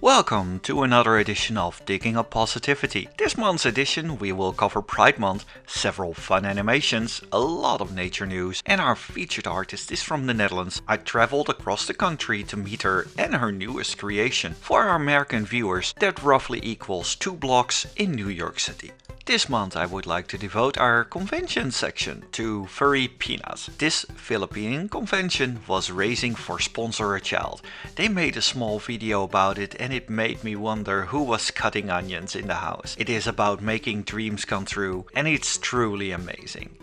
Welcome to another edition of Digging Up Positivity. This month's edition we will cover Pride Month, several fun animations, a lot of nature news, and our featured artist is from the Netherlands. I traveled across the country to meet her and her newest creation. For our American viewers, that roughly equals 2 blocks in New York City. This month I would like to devote our convention section to FurryPinas. This Philippine convention was raising for Sponsor a Child. They made a small video about it and it made me wonder who was cutting onions in the house. It is about making dreams come true and it's truly amazing.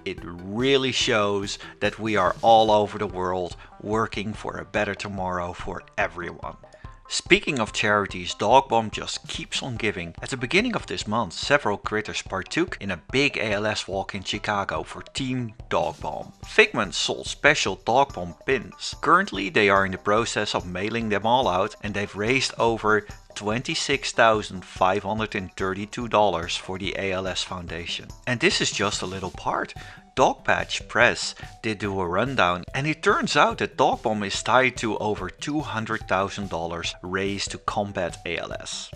It really shows that we are all over the world working for a better tomorrow for everyone. Speaking of charities, Dogbomb just keeps on giving. At the beginning of this month, several critters partook in a big ALS Walk in Chicago for Team Dogbomb. Figment sold special Dogbomb pins. Currently they are in the process of mailing them all out and they've raised over $26,532 for the ALS Foundation. And this is just a little part. Dogpatch Press did do a rundown and it turns out that Dogbomb is tied to over $200,000 raised to combat ALS.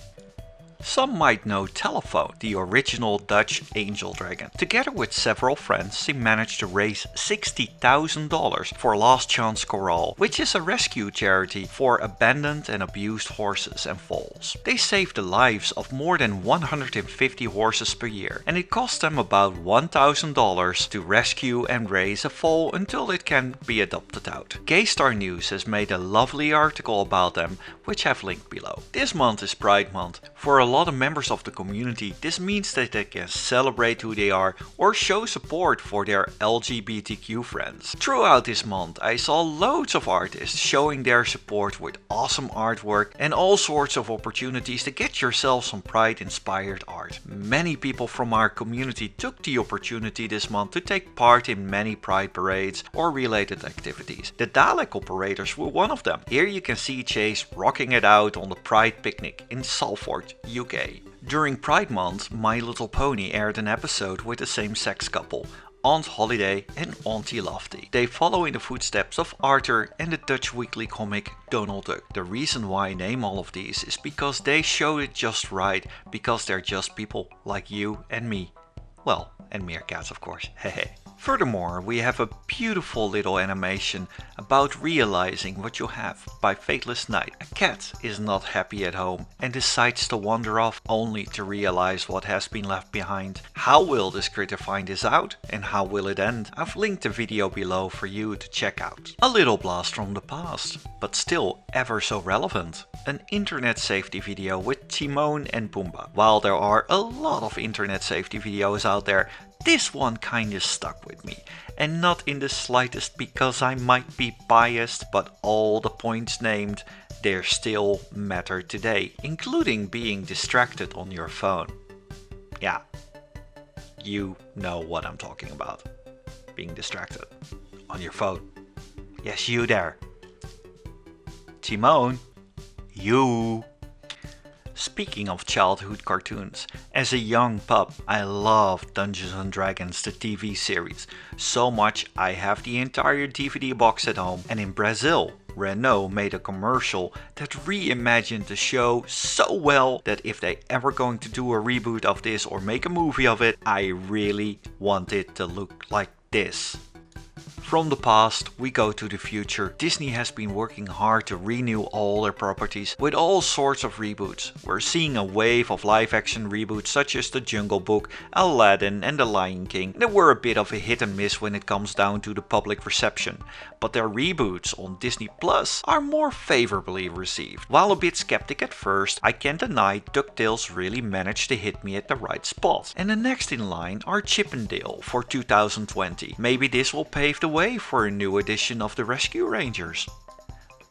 Some might know Telephone, the original Dutch angel dragon. Together with several friends, they managed to raise $60,000 for Last Chance Corral, which is a rescue charity for abandoned and abused horses and foals. They save the lives of more than 150 horses per year, and it costs them about $1,000 to rescue and raise a foal until it can be adopted out. Gaystar News has made a lovely article about them, which I've linked below. This month is Pride Month. For a lot of members of the community, this means that they can celebrate who they are or show support for their LGBTQ friends. Throughout this month, I saw loads of artists showing their support with awesome artwork and all sorts of opportunities to get yourself some Pride-inspired art. Many people from our community took the opportunity this month to take part in many Pride parades or related activities. The Dalek operators were one of them. Here you can see Chase rocking it out on the Pride picnic in Salford, UK. During Pride Month, My Little Pony aired an episode with a same-sex couple, Aunt Holiday and Auntie Loftie. They follow in the footsteps of Arthur and the Dutch weekly comic Donald Duck. The reason why I name all of these is because they show it just right, because they're just people like you and me. Well, and meerkats of course, hehe. Furthermore, we have a beautiful little animation about realizing what you have by Fateless Night. A cat is not happy at home and decides to wander off only to realize what has been left behind. How will this critter find this out and how will it end? I've linked the video below for you to check out. A little blast from the past, but still ever so relevant. An internet safety video with Timon and Pumbaa. While there are a lot of internet safety videos out there, this one kinda stuck with me, and not in the slightest because I might be biased, but all the points named, they still matter today, including being distracted on your phone. Yeah, you know what I'm talking about. Being distracted on your phone. Yes, you there. Timon, you. Speaking of childhood cartoons, as a young pup I loved Dungeons and Dragons, the TV series. So much I have the entire DVD box at home, and in Brazil, Renault made a commercial that reimagined the show so well that if they ever going to do a reboot of this or make a movie of it, I really want it to look like this. From the past, we go to the future. Disney has been working hard to renew all their properties with all sorts of reboots. We're seeing a wave of live action reboots such as The Jungle Book, Aladdin and The Lion King. They were a bit of a hit and miss when it comes down to the public reception, but their reboots on Disney Plus are more favorably received. While a bit skeptic at first, I can't deny DuckTales really managed to hit me at the right spot. And the next in line are Chip and Dale for 2020. Maybe this will pave the way for a new edition of the Rescue Rangers.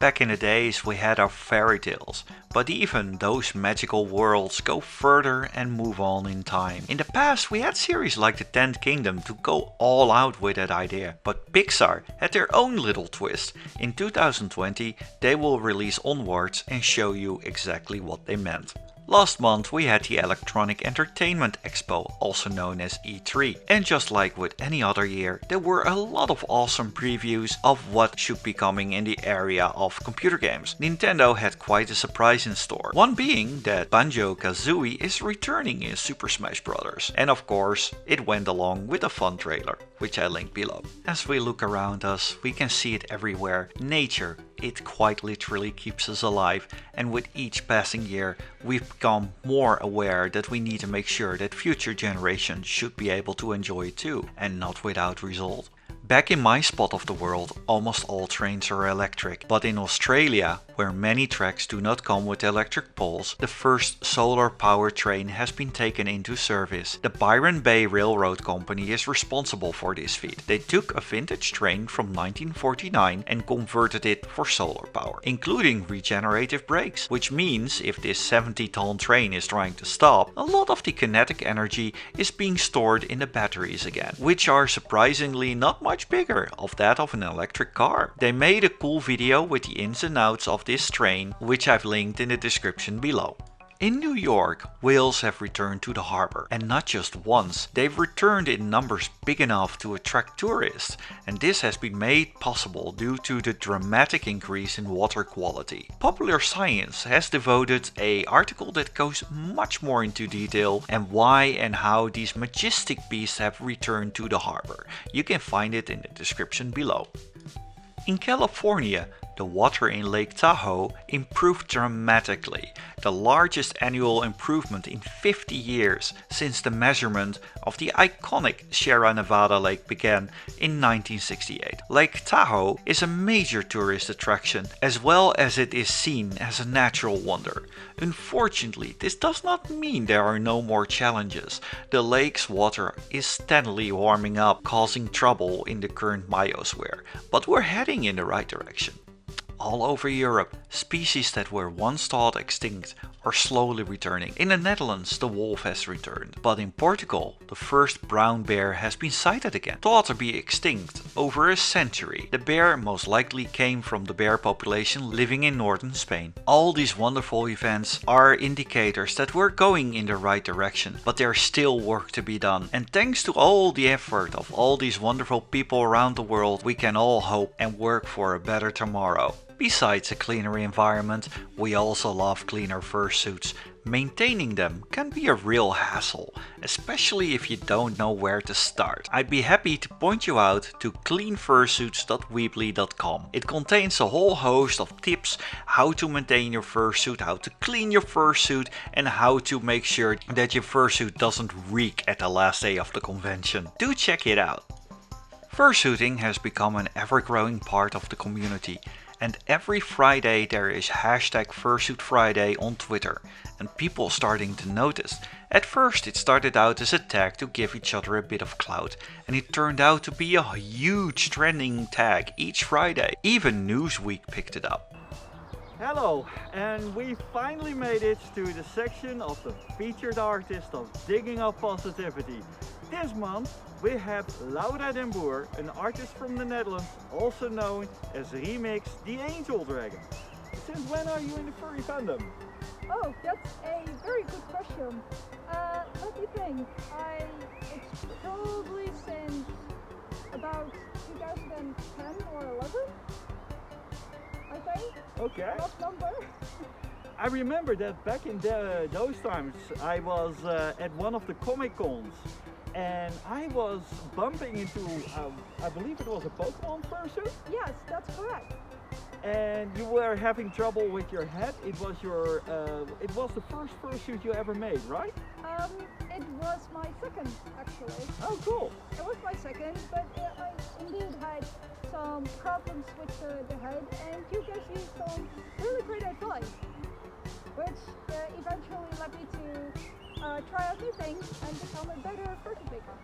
Back in the days we had our fairy tales, but even those magical worlds go further and move on in time. In the past we had series like the 10th Kingdom to go all out with that idea, but Pixar had their own little twist. In 2020 they will release Onwards and show you exactly what they meant. Last month we had the Electronic Entertainment Expo, also known as E3, and just like with any other year, there were a lot of awesome previews of what should be coming in the area of computer games. Nintendo had quite a surprise in store, one being that Banjo-Kazooie is returning in Super Smash Bros. And of course, it went along with a fun trailer, which I link below. As we look around us, we can see it everywhere. Nature, it quite literally keeps us alive, and with each passing year we've become more aware that we need to make sure that future generations should be able to enjoy it too, and not without result. Back in my spot of the world, almost all trains are electric, but in Australia, where many tracks do not come with electric poles, the first solar powered train has been taken into service. The Byron Bay Railroad Company is responsible for this feat. They took a vintage train from 1949 and converted it for solar power, including regenerative brakes, which means if this 70-ton train is trying to stop, a lot of the kinetic energy is being stored in the batteries again, which are surprisingly not much bigger of that of an electric car. They made a cool video with the ins and outs of this train, which I've linked in the description below. In New York, whales have returned to the harbor, and not just once, they've returned in numbers big enough to attract tourists, and this has been made possible due to the dramatic increase in water quality. Popular Science has devoted an article that goes much more into detail and why and how these majestic beasts have returned to the harbor. You can find it in the description below. In California, the water in Lake Tahoe improved dramatically, the largest annual improvement in 50 years since the measurement of the iconic Sierra Nevada lake began in 1968. Lake Tahoe is a major tourist attraction as well as it is seen as a natural wonder. Unfortunately, this does not mean there are no more challenges. The lake's water is steadily warming up, causing trouble in the current biosphere, but we're heading in the right direction. All over Europe, species that were once thought extinct are slowly returning. In the Netherlands, the wolf has returned, but in Portugal, the first brown bear has been sighted again. Thought to be extinct over a century, the bear most likely came from the bear population living in northern Spain. All these wonderful events are indicators that we're going in the right direction, but there's still work to be done. And thanks to all the effort of all these wonderful people around the world, we can all hope and work for a better tomorrow. Besides a cleaner environment, we also love cleaner fursuits. Maintaining them can be a real hassle, especially if you don't know where to start. I'd be happy to point you out to cleanfursuits.weebly.com. It contains a whole host of tips how to maintain your fursuit, how to clean your fursuit, and how to make sure that your fursuit doesn't reek at the last day of the convention. Do check it out. Fursuiting has become an ever-growing part of the community. And every Friday there is #FursuitFriday on Twitter, and people starting to notice. At first it started out as a tag to give each other a bit of clout, and it turned out to be a huge trending tag each Friday. Even Newsweek picked it up. Hello, and we finally made it to the section of the featured artist of Digging Up Positivity. This month we have Laura den Boer, an artist from the Netherlands, also known as Remix the Angel Dragon. Since when are you in the furry fandom? Oh, that's a very good question. Let me think. It's probably since about 2010 or 11, I think. Okay. Rough number. I remember that back in those times I was at one of the Comic Cons. And I was bumping into, I believe it was a Pokemon fursuit? Yes, that's correct. And you were having trouble with your head. It was the first fursuit you ever made, right? It was my second, actually. Oh, cool. It was my second, but I indeed had some problems with the head, and you guys used some really great advice, which eventually led me to try out new things and become a better fursuit maker.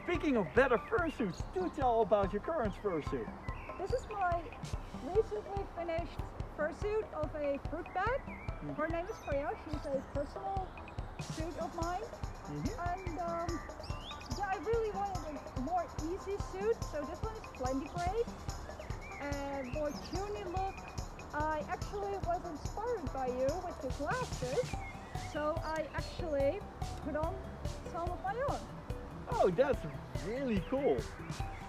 Speaking of better fursuits, do tell about your current fursuit. This is my recently finished fursuit of a fruit bat. Her name is Freya. She's a personal suit of mine. And yeah, I really wanted a more easy suit, so this one is plenty great. More puny look. I actually was inspired by you with the glasses. So I actually put on some of my own. Oh, that's really cool.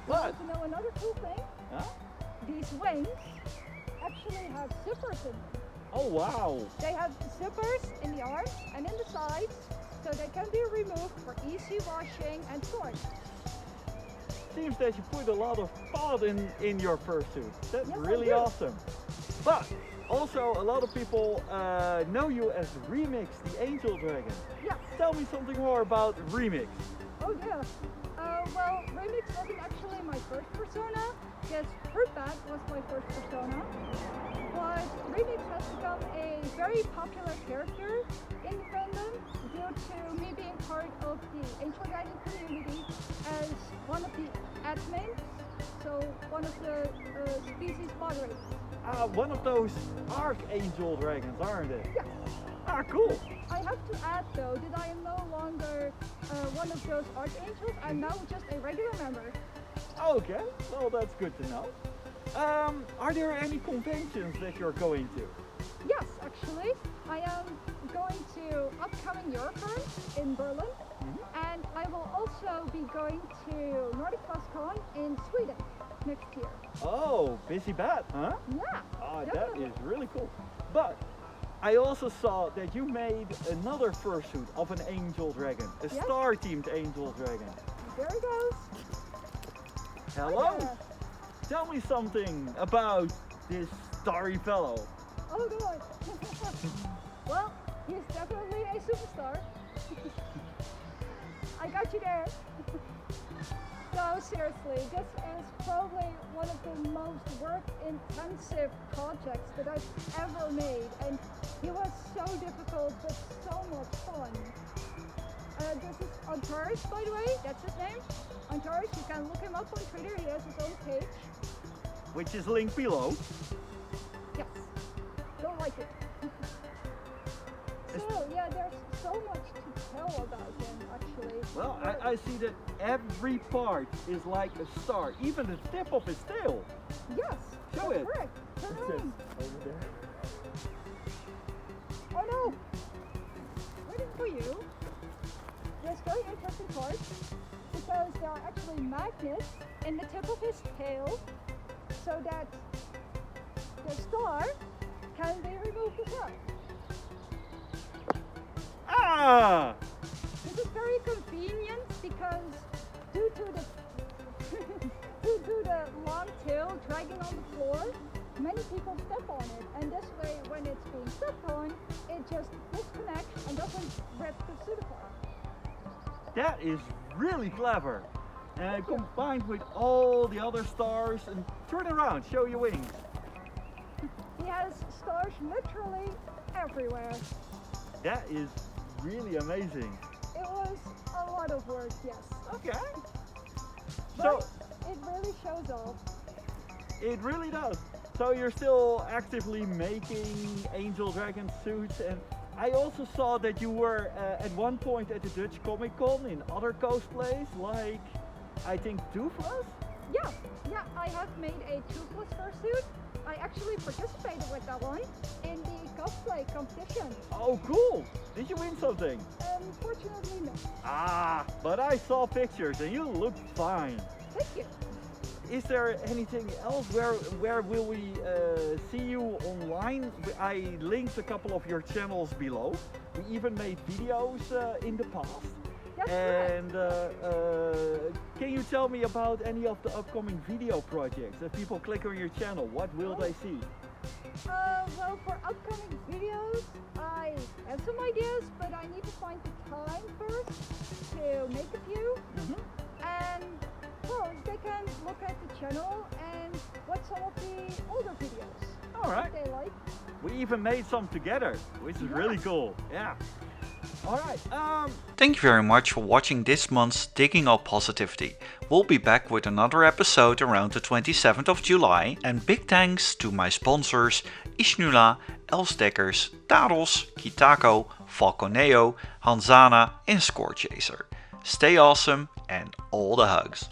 But, You know another cool thing? huh? These wings actually have zippers in them. Oh wow. They have zippers in the arms and in the sides, so they can be removed for easy washing and storing. Seems that you put a lot of thought in your fursuit. That's Yes, I really do. awesome. But also a lot of people know you as Remix, the Angel Dragon. Yeah. Tell me something more about Remix. Oh yeah. Well, Remix wasn't actually my first persona. Yes, Fruit Bat was my first persona. But Remix has become a very popular character in the fandom due to me being part of the Angel Dragon community as one of the admins, so one of the species moderators. One of those Archangel Dragons, aren't they? Yeah. Ah, cool. I have to add though that I am no longer one of those archangels. I'm now just a regular member. Okay, well that's good to know. Are there any conventions that you're going to? Yes, actually, I am going to upcoming Eurofurry in Berlin, and I will also be going to Nordic Con in Sweden next year. Oh, busy bat, huh? Yeah. Oh, that definitely. is really cool. But I also saw that you made another fursuit of an angel dragon, a Yes. star-themed angel dragon. There he goes. Hello. Oh, yeah. Tell me something about this starry fellow. Oh god. Well, he's definitely a superstar. I got you there. No, seriously, this is probably one of the most work-intensive projects that I've ever made, and he was so difficult but so much fun. This is Anthares, by the way, that's his name. Anthares, you can look him up on Twitter, he has his own page. Which is linked below. Yes, don't like it. So, yeah, there's so much to tell about him, actually. Well, I see that every part is like a star, even the tip of his tail. Yes, Show that's it. correct. Turn It says around. over there. Oh no! Waiting for you. There's very interesting part because there are actually magnets in the tip of his tail so that the star can be removed as well. Ah! This is very convenient because due to the due to the long tail dragging on the floor, many people step on it, and this way when it's being stepped on, it just disconnects and doesn't rip the suit apart. That is really clever. And combined with all the other stars, and turn around, show your wings. He has stars literally everywhere. That is really amazing. It was a lot of work, yes. Okay. But So it really shows off. it really does. So you're still actively making angel dragon suits, and I also saw that you were at one point at the Dutch Comic Con in other cosplays, like I think Toothless. Yeah, I have made a toothless fursuit. I actually participated with that one in the cosplay competition. Oh, cool! Did you win something? Unfortunately, no. But I saw pictures and you look fine. Thank you. Is there anything else? Where will we see you online? I linked a couple of your channels below. We even made videos in the past. That's And can you tell me about any of the upcoming video projects? If people click on your channel, what will they see? Well, for upcoming videos, I have some ideas, but I need to find the time first to make a few. And well, they can look at the channel and watch some of the older videos. All right. If they like. We even made some together, which is really Yes. cool. Yeah. All right. Thank you very much for watching this month's Digging Up Positivity. We'll be back with another episode around the 27th of July. And big thanks to my sponsors Ishnula, Elsdekkers, Taros, Kitako, Falconeo, Hanzana and Scorechaser. Stay awesome and all the hugs.